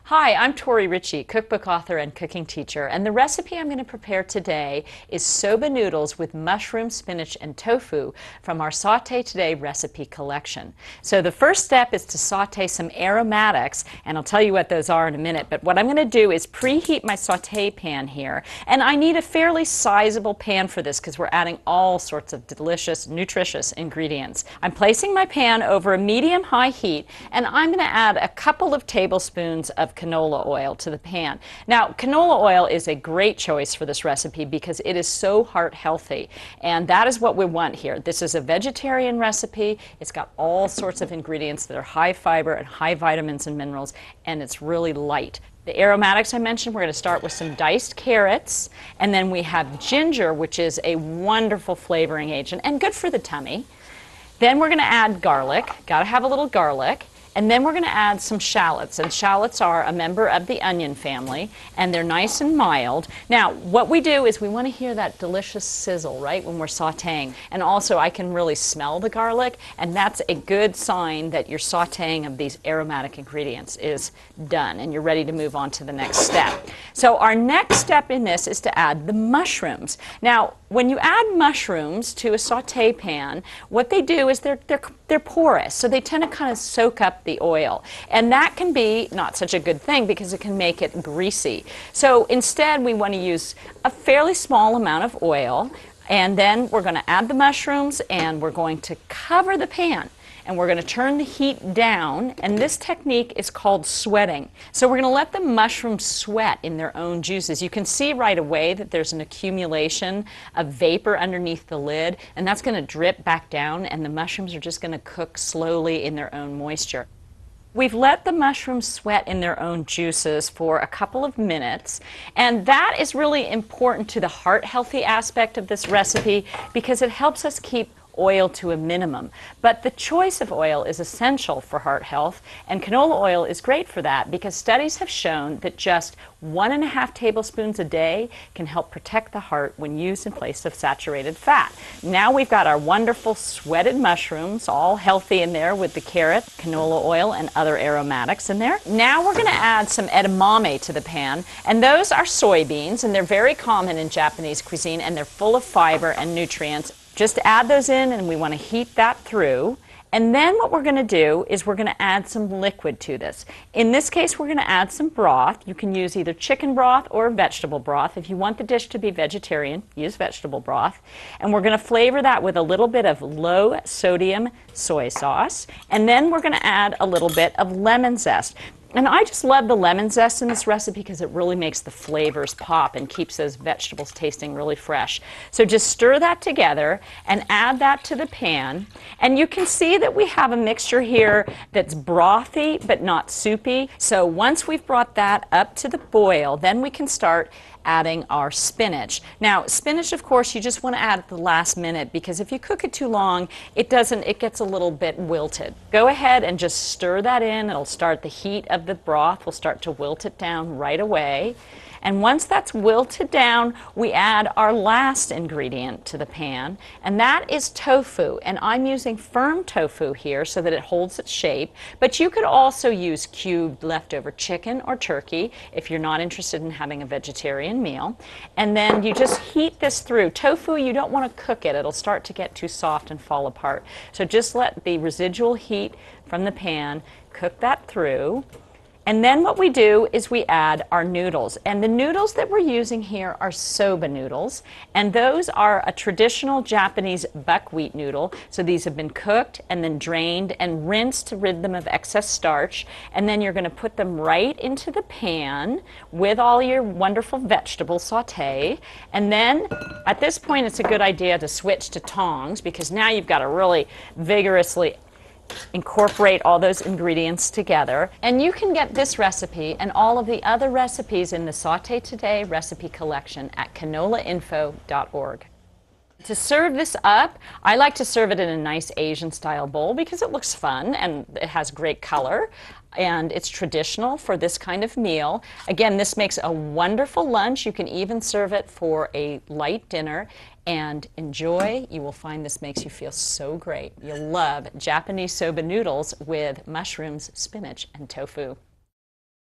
Hi, I'm Tori Ritchie, cookbook author and cooking teacher, and the recipe I'm going to prepare today is soba noodles with mushroom, spinach, and tofu from our Saute Today recipe collection. So the first step is to saute some aromatics, and I'll tell you what those are in a minute, but what I'm going to do is preheat my saute pan here, and I need a fairly sizable pan for this because we're adding all sorts of delicious, nutritious ingredients. I'm placing my pan over a medium-high heat, and I'm going to add a couple of tablespoons of canola oil to the pan. Now, canola oil is a great choice for this recipe because it is so heart healthy, and that is what we want here. This is a vegetarian recipe. It's got all sorts of ingredients that are high fiber and high vitamins and minerals, and it's really light. The aromatics I mentioned, we're going to start with some diced carrots, and then we have ginger, which is a wonderful flavoring agent and good for the tummy. Then we're going to add garlic. Got to have a little garlic. And then we're going to add some shallots, and shallots are a member of the onion family, and they're nice and mild. Now, what we do is we want to hear that delicious sizzle, right, when we're sauteing. And also, I can really smell the garlic, and that's a good sign that your sauteing of these aromatic ingredients is done, and you're ready to move on to the next step. So our next step in this is to add the mushrooms. Now, when you add mushrooms to a saute pan, what they do is they're porous, so they tend to kind of soak up the oil, and that can be not such a good thing because it can make it greasy. So instead we want to use a fairly small amount of oil, and then we're going to add the mushrooms, and we're going to cover the pan, and we're going to turn the heat down, and this technique is called sweating. So we're going to let the mushrooms sweat in their own juices. You can see right away that there's an accumulation of vapor underneath the lid, and that's going to drip back down, and the mushrooms are just going to cook slowly in their own moisture. We've let the mushrooms sweat in their own juices for a couple of minutes, and that is really important to the heart-healthy aspect of this recipe because it helps us keep oil to a minimum. But the choice of oil is essential for heart health, and canola oil is great for that because studies have shown that just 1.5 tablespoons a day can help protect the heart when used in place of saturated fat. Now we've got our wonderful sweated mushrooms, all healthy in there with the carrot, canola oil, and other aromatics in there. Now we're going to add some edamame to the pan, and those are soybeans, and they're very common in Japanese cuisine, and they're full of fiber and nutrients. Just add those in, and we want to heat that through. And then what we're going to do is we're going to add some liquid to this. In this case, we're going to add some broth. You can use either chicken broth or vegetable broth. If you want the dish to be vegetarian, use vegetable broth. And we're going to flavor that with a little bit of low sodium soy sauce. And then we're going to add a little bit of lemon zest. And I just love the lemon zest in this recipe because it really makes the flavors pop and keeps those vegetables tasting really fresh. So just stir that together and add that to the pan. And you can see that we have a mixture here that's brothy but not soupy. So once we've brought that up to the boil, then we can start adding our spinach. Now, spinach, of course, you just want to add at the last minute because if you cook it too long, it gets a little bit wilted. Go ahead and just stir that in. It'll start the heat of the broth will start to wilt it down right away. And once that's wilted down, we add our last ingredient to the pan, and that is tofu. And I'm using firm tofu here so that it holds its shape, but you could also use cubed leftover chicken or turkey if you're not interested in having a vegetarian meal. And then you just heat this through. Tofu, you don't want to cook it. It'll start to get too soft and fall apart. So just let the residual heat from the pan cook that through. And then what we do is we add our noodles. And the noodles that we're using here are soba noodles. And those are a traditional Japanese buckwheat noodle. So these have been cooked and then drained and rinsed to rid them of excess starch. And then you're going to put them right into the pan with all your wonderful vegetable saute. And then at this point it's a good idea to switch to tongs because now you've got to really vigorously incorporate all those ingredients together. And you can get this recipe and all of the other recipes in the Saute Today recipe collection at canolainfo.org. To serve this up, I like to serve it in a nice Asian style bowl because it looks fun and it has great color and it's traditional for this kind of meal. Again, this makes a wonderful lunch. You can even serve it for a light dinner and enjoy. You will find this makes you feel so great. You'll love Japanese soba noodles with mushrooms, spinach, and tofu.